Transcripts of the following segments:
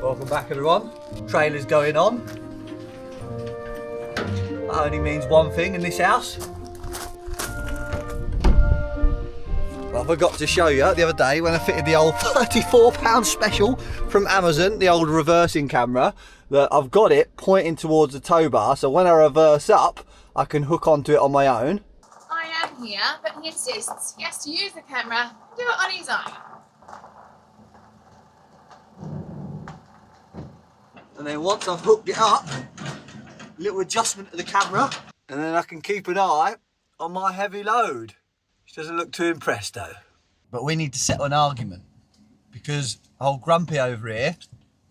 Welcome back everyone. Trailer's going on. That only means one thing in this house. Well, I forgot to show you the other day when I fitted the old £34 special from Amazon, the old reversing camera, that I've got it pointing towards the tow bar, so when I reverse up, I can hook onto it on my own. I am here, but he insists he has to use the camera and do it on his own. And then once I've hooked it up, little adjustment to the camera, and then I can keep an eye on my heavy load. She doesn't look too impressed though. But we need to settle an argument, because old Grumpy over here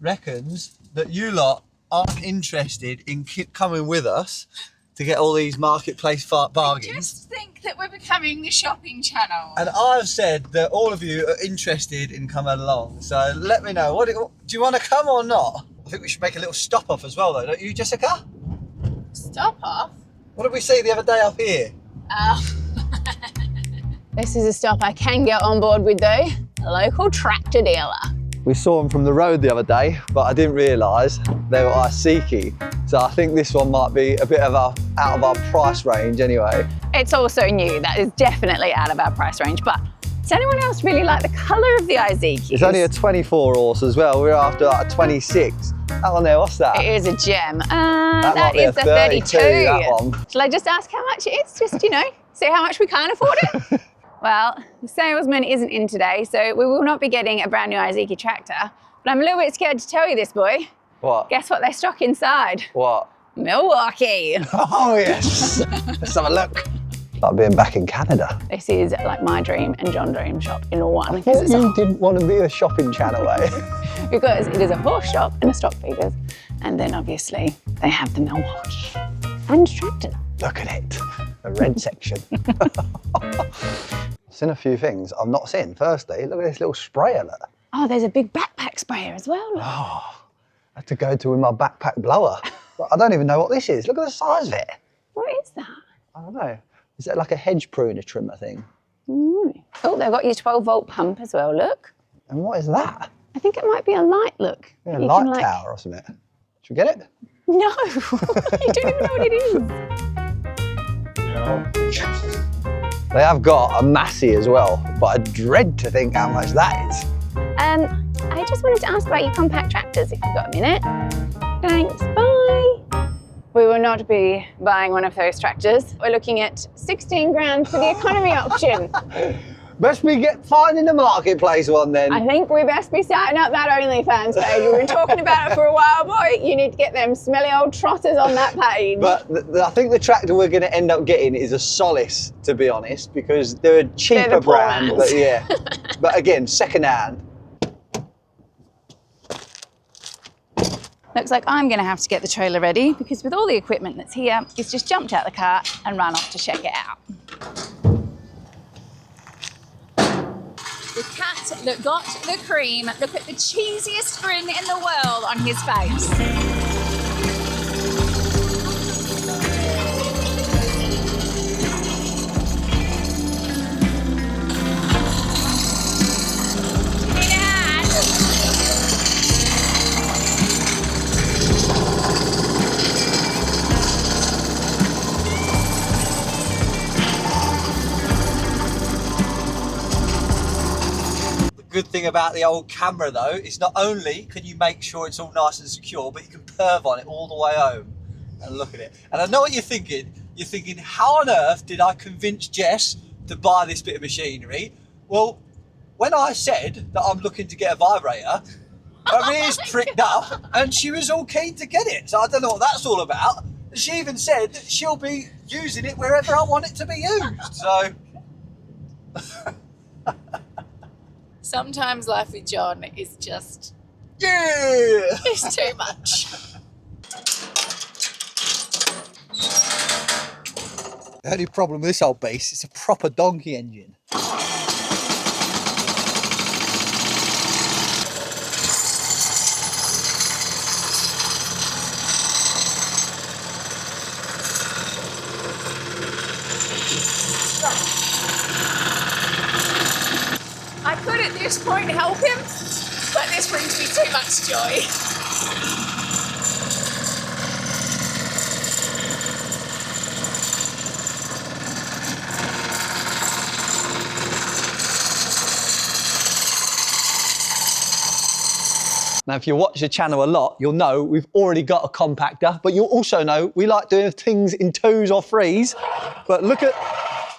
reckons that you lot aren't interested in coming with us to get all these marketplace bargains. I just think that we're becoming the shopping channel. And I've said that all of you are interested in coming along, so let me know. Do you want to come or not? I think we should make a little stop off as well though, don't you, Jessica? Stop off? What did we see the other day up here? This is a stop I can get on board with though. A local tractor dealer. We saw them from the road the other day, but I didn't realise they were Isiki. So I think this one might be a bit of out of our price range anyway. It's also new, that is definitely out of our price range, but does anyone else really like the colour of the Isiki? It's only a 24 horse as well. We're after like a 26. That one there, what's that? It is a gem. That is a 32. That one. Shall I just ask how much it is? Just, you know, see how much we can't afford it? Well, the salesman isn't in today, so we will not be getting a brand new Isiki tractor. But I'm a little bit scared to tell you this, boy. What? Guess what they stock inside? What? Milwaukee. Oh, yes. Let's have a look. Like being back in Canada. This is like my dream and John's dream shop in one. I thought you didn't want to be a shopping channel, eh? Because it is a horse shop and a stock feeders. And then obviously they have the Milwaukee and tractors. Look at it, the red section. I've seen a few things I've not seen. Firstly, look at this little sprayer. Look. Oh, there's a big backpack sprayer as well. Look. Oh, I had to go to with my backpack blower. I don't even know what this is. Look at the size of it. What is that? I don't know. Is it like a hedge pruner trimmer thing? Mm. Oh, they've got your 12-volt pump as well, look. And what is that? I think it might be a light, look. Yeah, a light tower or something. Should we get it? No, you don't even know what it is. They have got a Massey as well, but I dread to think how much that is. I just wanted to ask about your compact tractors if you've got a minute. Thanks, bye. We will not be buying one of those tractors. We're looking at 16 grand for the economy option. Best we get finding the marketplace one then. I think we best be starting up that OnlyFans page. We've been talking about it for a while, boy. You need to get them smelly old trotters on that page. But I think the tractor we're going to end up getting is a Solace, to be honest, because they're a cheaper brand. But yeah, but again, second hand. Looks like I'm going to have to get the trailer ready because with all the equipment that's here, it's just jumped out the car and run off to check it out. The cat that got the cream, look at the cheesiest grin in the world on his face. Good thing about the old camera though is not only can you make sure it's all nice and secure, but you can perv on it all the way home and look at it. And I know what you're thinking. You're thinking, how on earth did I convince Jess to buy this bit of machinery? Well, when I said that I'm looking to get a vibrator, her ears pricked up and she was all keen to get it. So I don't know what that's all about. She even said that she'll be using it wherever I want it to be used. So. Sometimes life with John is just... Yeah! It's too much. The only problem with this old beast, it's a proper donkey engine. I could at this point help him, but this brings me too much joy. Now, if you watch the channel a lot, you'll know we've already got a compactor, but you'll also know we like doing things in 2s or 3s. But look at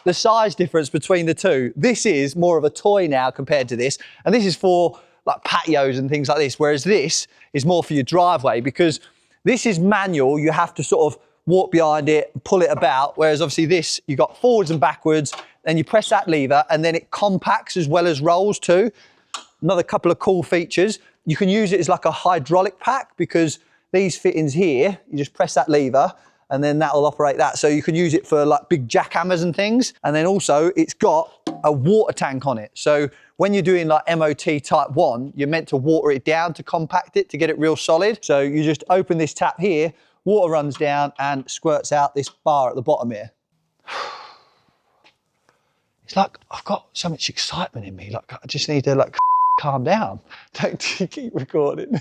the size difference between the two. This is more of a toy now compared to this, and this is for like patios and things like this, whereas this is more for your driveway, because this is manual. You have to sort of walk behind it, pull it about, whereas obviously this, you got forwards and backwards, then you press that lever and then it compacts as well as rolls too. Another couple of cool features. You can use it as like a hydraulic pack, because these fittings here, you just press that lever and then that'll operate that. So you can use it for like big jackhammers and things. And then also it's got a water tank on it. So when you're doing like MOT type 1, you're meant to water it down to compact it, to get it real solid. So you just open this tap here, water runs down and squirts out this bar at the bottom here. It's like I've got so much excitement in me. Like I just need to like calm down. Don't keep recording.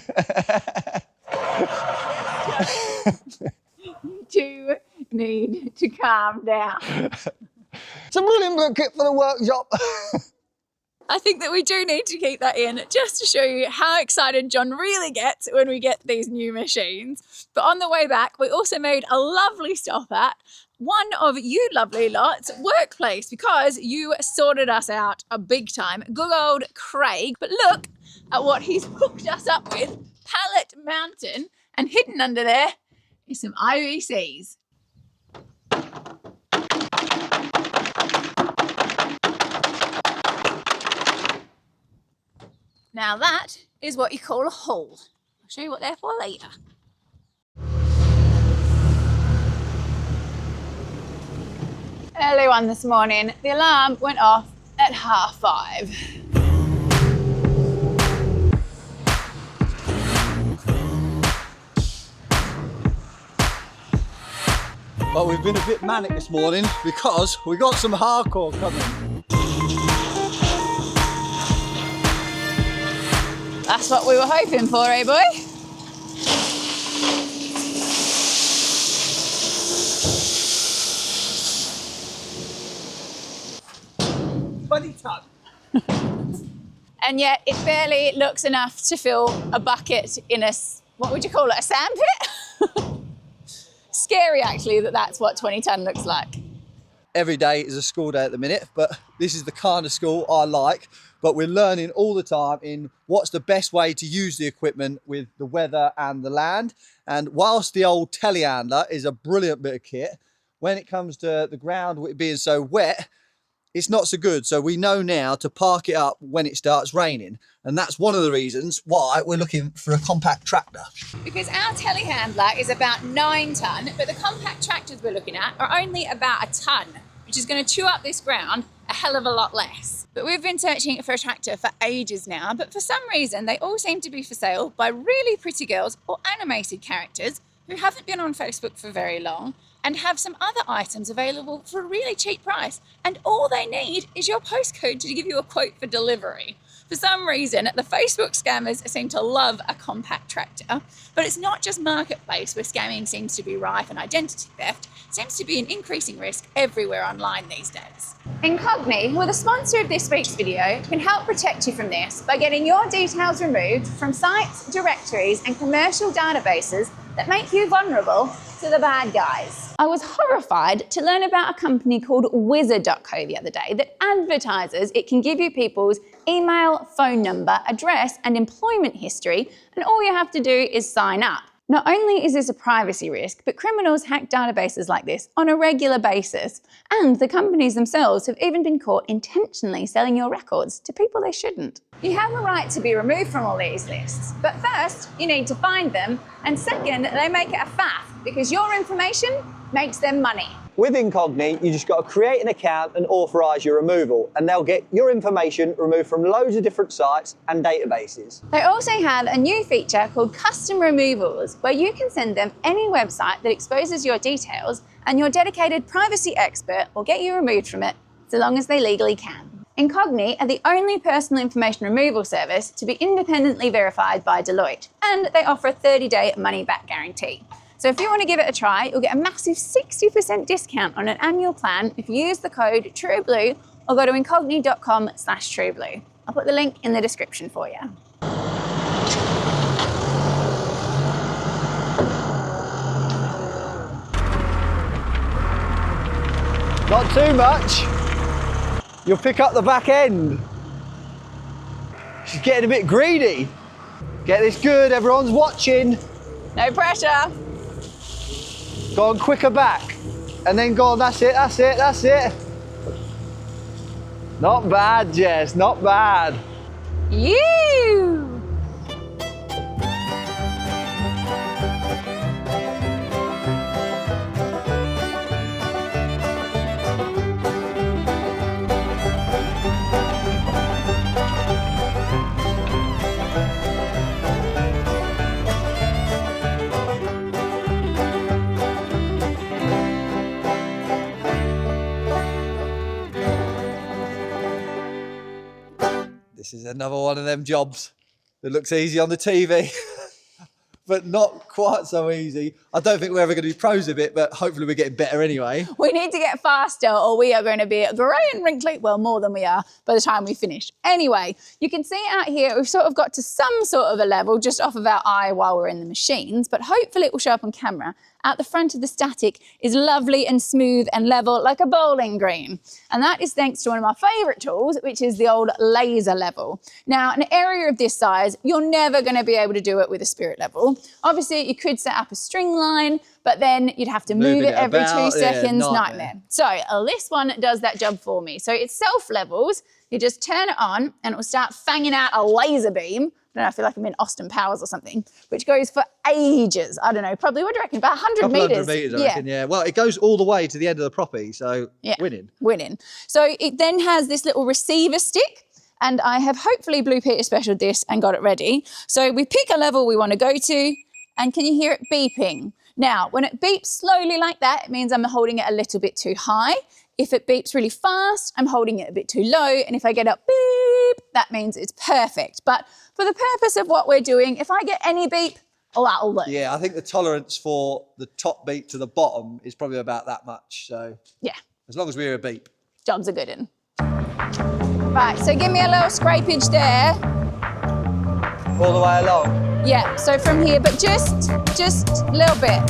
You do need to calm down. It's a brilliant little kit for the workshop. I think that we do need to keep that in just to show you how excited John really gets when we get these new machines. But on the way back, we also made a lovely stop at one of you lovely lot's workplace, because you sorted us out a big time. Good old Craig. But look at what he's hooked us up with. Pallet Mountain, and hidden under there is some IVCs. Now that is what you call a haul. I'll show you what they're for later. Early one this morning, the alarm went off at 5:30. But we've been a bit manic this morning because we got some hardcore coming. That's what we were hoping for, eh, boy? And yet it barely looks enough to fill a bucket in a, what would you call it, a sand pit? Scary actually that that's what 20 tonne looks like. Every day is a school day at the minute, but this is the kind of school I like. But we're learning all the time in what's the best way to use the equipment with the weather and the land. And whilst the old telehandler is a brilliant bit of kit, when it comes to the ground with it being so wet, it's not so good. So we know now to park it up when it starts raining. And that's one of the reasons why we're looking for a compact tractor. Because our telehandler is about 9 tonne, but the compact tractors we're looking at are only about 1 tonne, which is going to chew up this ground a hell of a lot less. But we've been searching for a tractor for ages now, but for some reason they all seem to be for sale by really pretty girls or animated characters who haven't been on Facebook for very long and have some other items available for a really cheap price. And all they need is your postcode to give you a quote for delivery. For some reason, the Facebook scammers seem to love a compact tractor, but it's not just Marketplace where scamming seems to be rife and identity theft. It seems to be an increasing risk everywhere online these days. Incogni, who are the sponsor of this week's video, can help protect you from this by getting your details removed from sites, directories, and commercial databases that make you vulnerable to the bad guys. I was horrified to learn about a company called Wizard.co the other day that advertises it can give you people's email, phone number, address, and employment history, and all you have to do is sign up. Not only is this a privacy risk, but criminals hack databases like this on a regular basis. And the companies themselves have even been caught intentionally selling your records to people they shouldn't. You have a right to be removed from all these lists, but first you need to find them, and second, they make it a faff because your information makes them money. With Incogni, you just got to create an account and authorise your removal, and they'll get your information removed from loads of different sites and databases. They also have a new feature called Custom Removals, where you can send them any website that exposes your details, and your dedicated privacy expert will get you removed from it, so long as they legally can. Incogni are the only personal information removal service to be independently verified by Deloitte, and they offer a 30-day money-back guarantee. So if you want to give it a try, you'll get a massive 60% discount on an annual plan if you use the code TRUEBLUE or go to incogni.com/trueblue. I'll put the link in the description for you. Not too much. You'll pick up the back end. She's getting a bit greedy. Get this good, everyone's watching. No pressure. Go on, quicker back. And then go on, that's it, that's it, that's it. Not bad, Jess, not bad. You. This is another one of them jobs that looks easy on the TV, but not quite so easy. I don't think we're ever going to be pros of it, but hopefully we're getting better anyway. We need to get faster or we are going to be grey and wrinkly, well, more than we are by the time we finish. Anyway, you can see out here, we've sort of got to some sort of a level just off of our eye while we're in the machines, but hopefully it will show up on camera. At the front of the static is lovely and smooth and level like a bowling green. And that is thanks to one of my favourite tools, which is the old laser level. Now, an area of this size, you're never going to be able to do it with a spirit level. Obviously, you could set up a string line, but then you'd have to move it every 2 seconds, nightmare. So this one does that job for me. So it self-levels, you just turn it on and it will start fanging out a laser beam. I don't know, I feel like I'm in Austin Powers or something, which goes for ages. I don't know, probably, what do you reckon, about 100 metres? 100 metres, I reckon, yeah. Well, it goes all the way to the end of the property, so yeah. Winning. So it then has this little receiver stick, and I have hopefully Blue Peter specialed this and got it ready. So we pick a level we want to go to, and can you hear it beeping? Now, when it beeps slowly like that, it means I'm holding it a little bit too high. If it beeps really fast, I'm holding it a bit too low. And if I get up beep, that means it's perfect. But for the purpose of what we're doing, if I get any beep, oh, that'll do. Yeah, I think the tolerance for the top beep to the bottom is probably about that much. So yeah, as long as we hear a beep. Job's a good one. Right, so give me a little scrapage there. All the way along? Yeah, so from here, but just a little bit.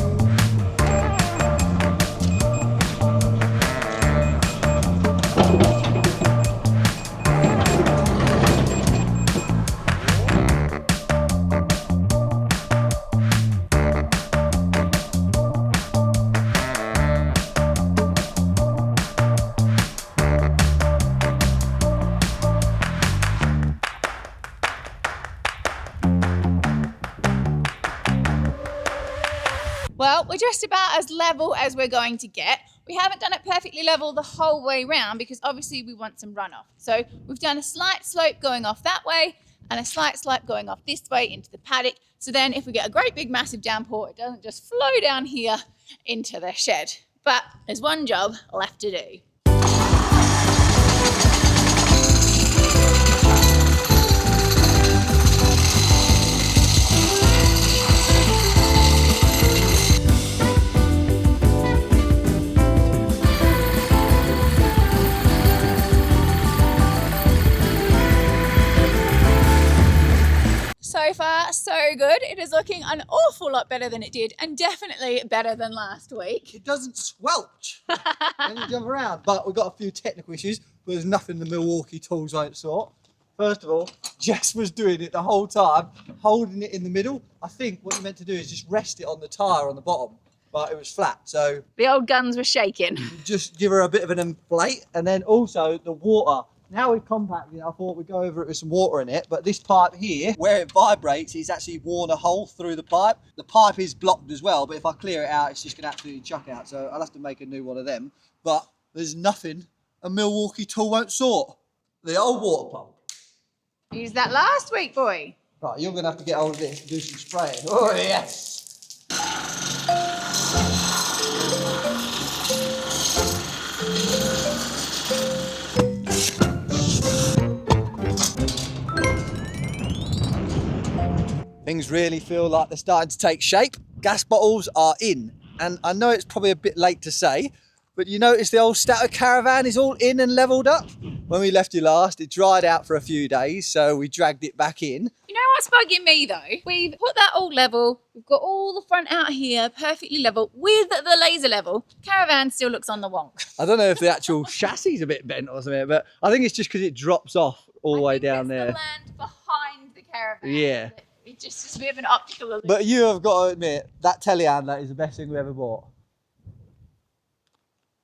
Well, we're just about as level as we're going to get. We haven't done it perfectly level the whole way round because obviously we want some runoff. So we've done a slight slope going off that way and a slight slope going off this way into the paddock. So then if we get a great big massive downpour, it doesn't just flow down here into the shed. But there's one job left to do. So far, so good. It is looking an awful lot better than it did, and definitely better than last week. It doesn't squelch when you jump around, but we've got a few technical issues, but there's nothing the Milwaukee tools won't sort. First of all, Jess was doing it the whole time, holding it in the middle. I think what you meant to do is just rest it on the tyre on the bottom, but it was flat, so... The old guns were shaking. Just give her a bit of an inflate, and then also the water. Now we've compacted it, I thought we'd go over it with some water in it, but this pipe here, where it vibrates, it's actually worn a hole through the pipe. The pipe is blocked as well, but if I clear it out, it's just going to absolutely chuck out, so I'll have to make a new one of them. But there's nothing a Milwaukee tool won't sort. The old water pump. Used that last week, boy. Right, you're going to have to get hold of this and do some spraying. Oh, yes. Things really feel like they're starting to take shape. Gas bottles are in. And I know it's probably a bit late to say, but you notice the old Stato caravan is all in and levelled up? When we left you last, it dried out for a few days, so we dragged it back in. You know what's bugging me though? We've put that all level, we've got all the front out here perfectly level with the laser level. Caravan still looks on the wonk. I don't know if the actual chassis is a bit bent or something, but I think it's just because it drops off all the way down there. The land behind the caravan. Yeah. It just is a bit of an optical illusion. But you have got to admit, that telehandler is the best thing we ever bought.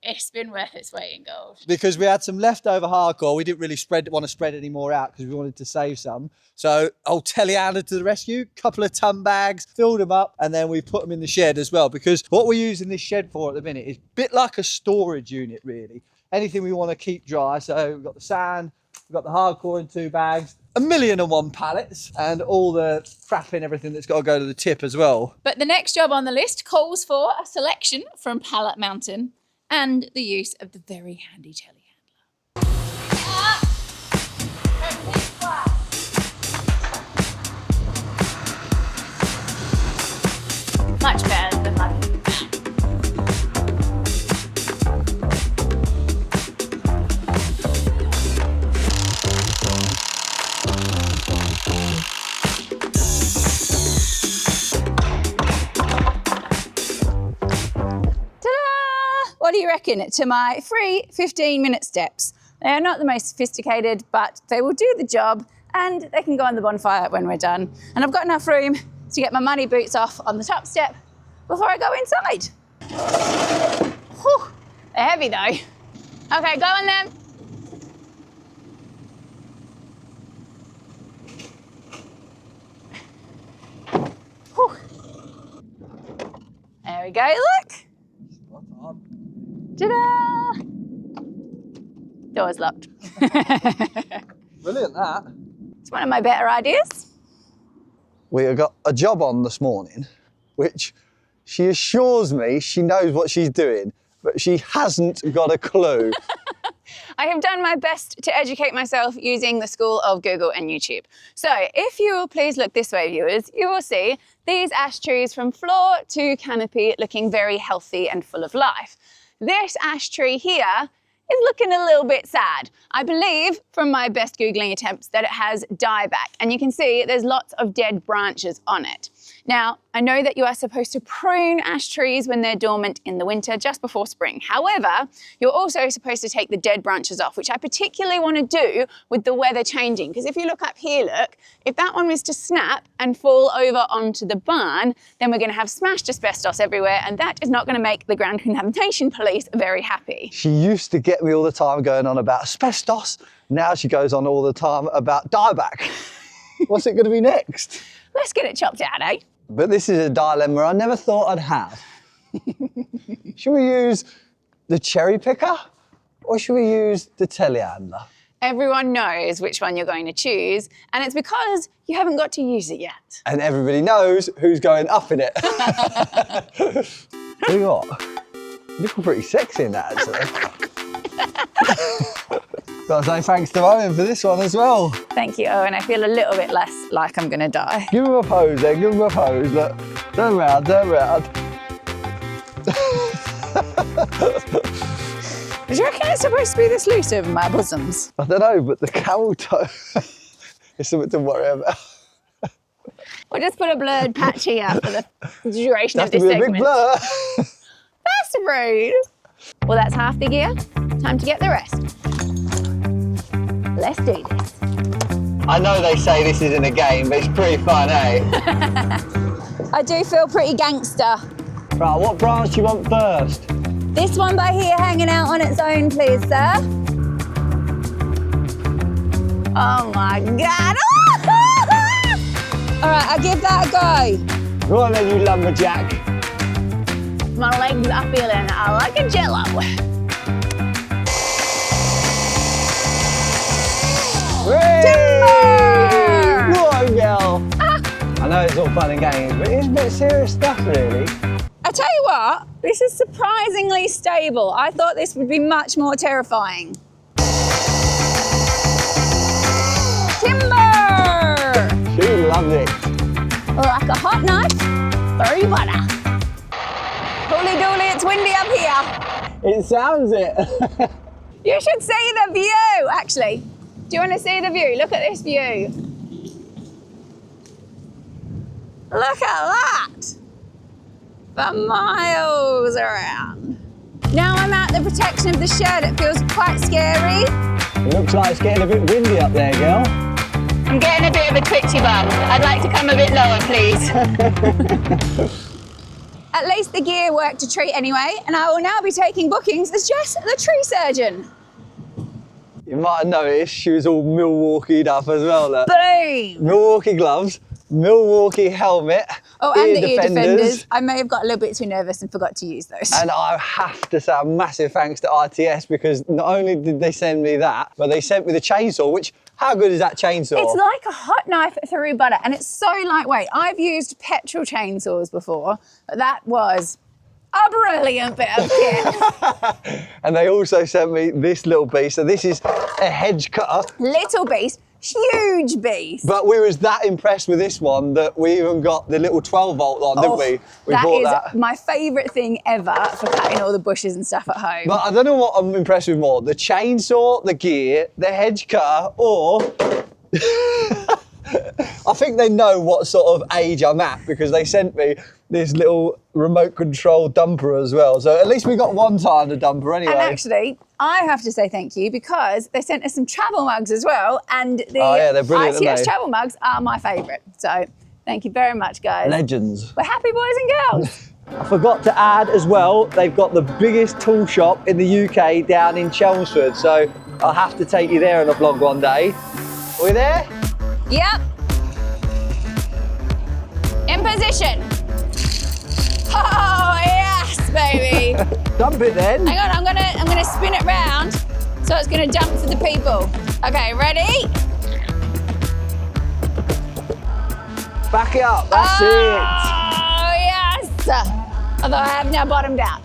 It's been worth its weight in gold. Because we had some leftover hardcore. We didn't really want to spread any more out because we wanted to save some. So old telehandler to the rescue, couple of ton bags, filled them up, and then we put them in the shed as well. Because what we're using this shed for at the minute is a bit like a storage unit, really. Anything we want to keep dry. So we've got the sand, we've got the hardcore in 2 bags, 1,000,001 pallets, and all the crap and everything that's got to go to the tip as well. But the next job on the list calls for a selection from Pallet Mountain and the use of the very handy telehandler. Much better than my What do you reckon to my free 15-minute steps? They are not the most sophisticated, but they will do the job and they can go on the bonfire when we're done. And I've got enough room to get my muddy boots off on the top step before I go inside. Whew, they're heavy though. Okay, go on then. Whew. There we go, look. Ta-da! Door's locked. Brilliant, that. It's one of my better ideas. We have got a job on this morning, which she assures me she knows what she's doing, but she hasn't got a clue. I have done my best to educate myself using the school of Google and YouTube. So if you will please look this way, viewers, you will see these ash trees from floor to canopy looking very healthy and full of life. This ash tree here is looking a little bit sad. I believe from my best Googling attempts that it has dieback, and you can see there's lots of dead branches on it. Now, I know that you are supposed to prune ash trees when they're dormant in the winter, just before spring. However, you're also supposed to take the dead branches off, which I particularly want to do with the weather changing. Because if you look up here, look, if that one was to snap and fall over onto the barn, then we're going to have smashed asbestos everywhere, and that is not going to make the ground contamination police very happy. She used to get me all the time going on about asbestos. Now she goes on all the time about dieback. What's it going to be next? Let's get it chopped out, eh? But this is a dilemma I never thought I'd have. Should we use the cherry picker or should we use the telehandler? Everyone knows which one you're going to choose, and it's because you haven't got to use it yet. And everybody knows who's going up in it. Tell you what, you look pretty sexy in that, actually. Got to say thanks to Owen for this one as well. Thank you, Owen. I feel a little bit less like I'm going to die. Give him a pose then, give him a pose. Look, turn round, turn round. Do you reckon it's supposed to be this loose over my bosoms? I don't know, but the camel toe is something to worry about. We'll just put a blurred patch here for the duration of this segment. segment. A big blur. That's rude. Well, that's half the gear. Time to get the rest. Let's do this. I know they say this isn't a game, but it's pretty fun, eh? I do feel pretty gangster. Right, what branch do you want first? This one by here hanging out on its own, please, sir. Oh my God. All right, I'll give that a go. Right then, you lumberjack. My legs are feeling like a jello. Timber! Go on, girl. I know it's all fun and games, but it's a bit serious stuff, really. I tell you what, this is surprisingly stable. I thought this would be much more terrifying. Timber! She loved it. like a hot knife through butter. Holy dooly, it's windy up here. It sounds it. You should see the view, actually. Do you want to see the view? Look at this view. Look at that. For miles around. Now I'm out the protection of the shed. It feels quite scary. It looks like it's getting a bit windy up there, girl. I'm getting a bit of a twitchy bum. I'd like to come a bit lower, please. At least the gear worked a treat anyway, and I will now be taking bookings as Jess, the tree surgeon. You might have noticed she was all Milwaukee'd up as well. Look. Boom! Milwaukee gloves, Milwaukee helmet, oh, and the ear defenders. I may have got a little bit too nervous and forgot to use those. And I have to say a massive thanks to RTS, because not only did they send me that, but they sent me the chainsaw, which, how good is that chainsaw? It's like a hot knife through butter, and it's so lightweight. I've used petrol chainsaws before, but that was a brilliant bit of kit. And they also sent me this little beast. So this is a hedge cutter. Little beast, huge beast. But we was that impressed with this one that we even got the little 12-volt one, didn't we? We bought that is my favourite thing ever for cutting all the bushes and stuff at home. But I don't know what I'm impressed with more, the chainsaw, the gear, the hedge cutter, or... I think they know what sort of age I'm at, because they sent me this little remote control dumper as well. So at least we got one time the dumper anyway. And actually, I have to say thank you, because they sent us some travel mugs as well, and the they're brilliant, ITS travel mugs are my favourite. So thank you very much, guys. Legends. We're happy boys and girls. I forgot to add as well, they've got the biggest tool shop in the UK down in Chelmsford. So I'll have to take you there on a vlog one day. Are we there? Yep. In position. Oh yes, baby. Dump it then. Hang on, I'm gonna spin it round so it's gonna dump for the people. Okay, ready? Back it up, that's it. Oh yes. Although I have now bottomed out.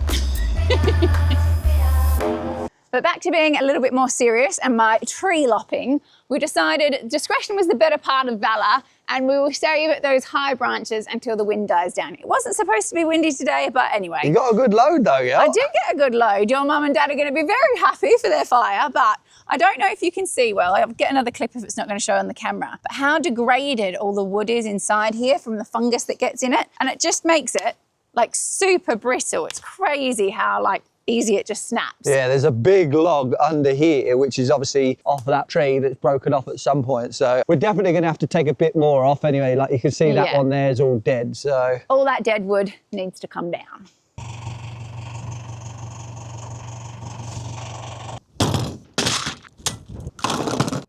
But back to being a little bit more serious and my tree lopping, we decided discretion was the better part of valour, and we will save those high branches until the wind dies down. It wasn't supposed to be windy today, but anyway. You got a good load though, yeah? I did get a good load. Your mum and dad are going to be very happy for their fire, but I don't know if you can see well. I'll get another clip if it's not going to show on the camera. But how degraded all the wood is inside here from the fungus that gets in it. And it just makes it like super brittle. It's crazy how like easy it just snaps. Yeah, there's a big log under here, which is obviously off that tree that's broken off at some point. So we're definitely going to have to take a bit more off anyway. Like you can see that one there is all dead, so. All that dead wood needs to come down.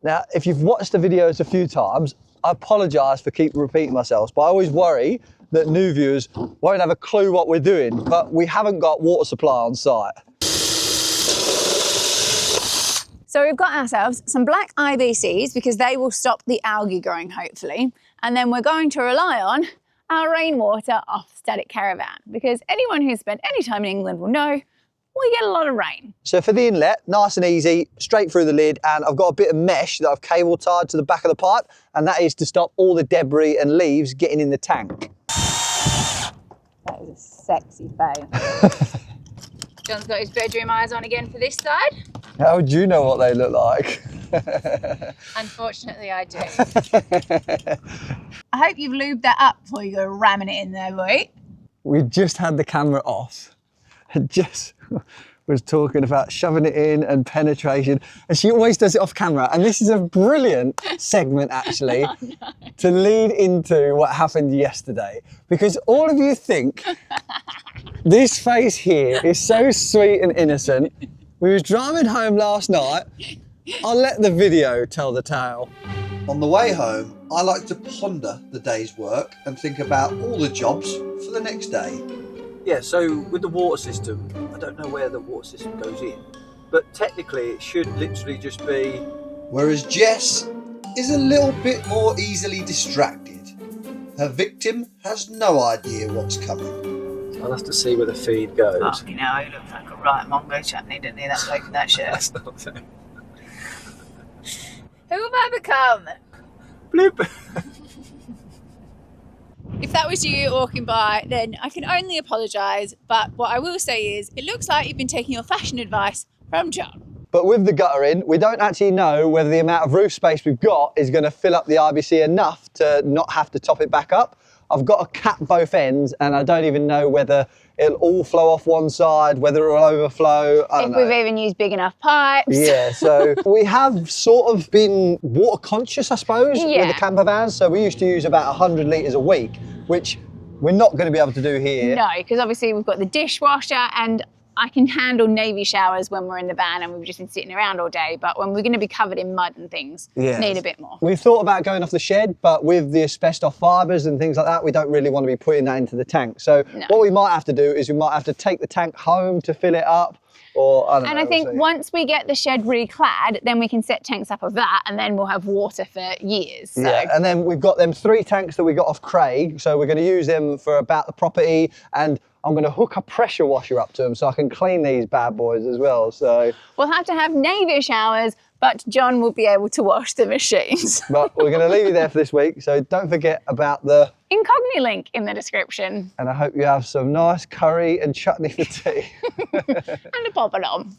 Now, if you've watched the videos a few times, I apologise for keep repeating myself, but I always worry that new viewers won't have a clue what we're doing, but we haven't got water supply on site. So we've got ourselves some black IBCs because they will stop the algae growing, hopefully. And then we're going to rely on our rainwater off Static Caravan, because anyone who's spent any time in England will know we get a lot of rain. So for the inlet, nice and easy, straight through the lid, and I've got a bit of mesh that I've cable tied to the back of the pipe, and that is to stop all the debris and leaves getting in the tank. That was a sexy fail. John's got his bedroom eyes on again for this side. How would you know what they look like? Unfortunately, I do. I hope you've lubed that up before you go ramming it in there, boy. We just had the camera off, and Jess was talking about shoving it in and penetration, and she always does it off camera, and this is a brilliant segment actually to lead into what happened yesterday, because all of you think this face here is so sweet and innocent. We was driving home last night. I'll let the video tell the tale. On the way home, I like to ponder the day's work and think about all the jobs for the next day. Yeah, so with the water system, I don't know where the water system goes in, but technically it should literally just be... Whereas Jess is a little bit more easily distracted. Her victim has no idea what's coming. I'll have to see where the feed goes. Fucking hell, he looks like a right Mongo chutney, didn't he, that bloke in that shirt? That's not fair. Who have I become? Bloop. If that was you walking by, then I can only apologise. But what I will say is, it looks like you've been taking your fashion advice from John. But with the gutter in, we don't actually know whether the amount of roof space we've got is going to fill up the IBC enough to not have to top it back up. I've got to cap both ends, and I don't even know whether it'll all flow off one side, whether it'll overflow. I don't know. If we've even used big enough pipes. Yeah, so we have sort of been water conscious, I suppose, with Yeah. the camper vans. So we used to use about 100 litres a week, which we're not going to be able to do here. No, because obviously we've got the dishwasher, and I can handle navy showers when we're in the van and we've just been sitting around all day. But when we're going to be covered in mud and things, need a bit more. We've thought about going off the shed, but with the asbestos fibres and things like that, we don't really want to be putting that into the tank. So what we might have to do is we might have to take the tank home to fill it up. Or, I don't know, And I think once we get the shed reclad, then we can set tanks up of that, and then we'll have water for years. So. Yeah, and then we've got them 3 tanks that we got off Craig, so we're going to use them for about the property, and I'm going to hook a pressure washer up to them so I can clean these bad boys as well. So we'll have to have navy showers, but John will be able to wash the machines. But we're going to leave you there for this week, so don't forget about the Incogni link in the description. And I hope you have some nice curry and chutney for tea. And a poppadom.